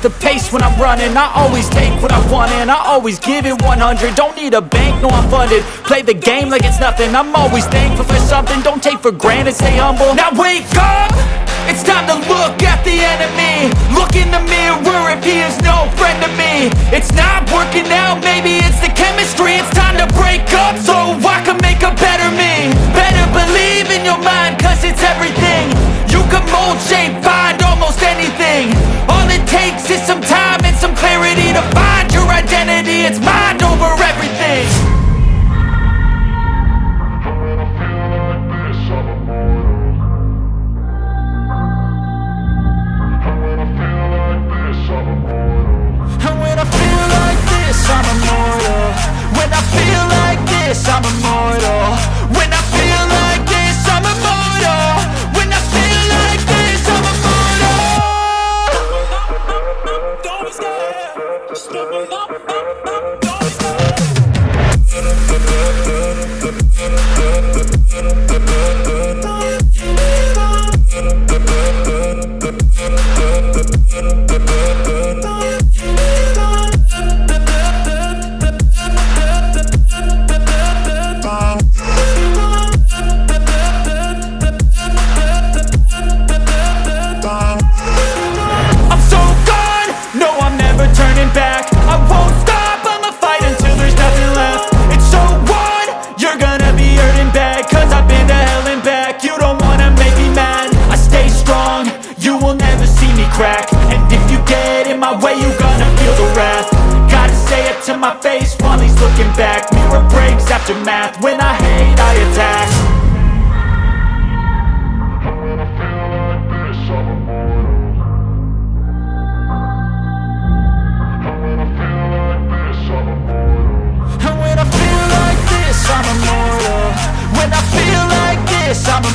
the pace when I'm running. I always take what I want and I always give it 100. Don't need a bank, no I'm funded. Play the game like it's nothing. I'm always thankful for something. Don't take for granted, stay humble. Now wake up! It's time to look at the enemy. Look in the mirror if he is no friend to me. It's not working out, maybe it's the chemistry. It's time to break up so I can make a better me. Better believe in your mind, cause it's everything. You can mold, shape, find almost anything. All it takes is some time and some clarity to find your identity. It's mind over everything. And when I feel like this, I'm immortal. When I feel like this, I'm immortal. When I feel like this, I'm immortal. When I feel like this, I'm immortal. Don't be scared. Just level up, don't be scared. And if you get in my way, you gonna feel the wrath. Gotta say it to my face while he's looking back. Mirror breaks after math. When I hate, I attack. And when I feel like this, I'm immortal. And when I feel like this, I'm immortal. And when I feel like this, I'm immortal. When I feel like this, I'm immortal.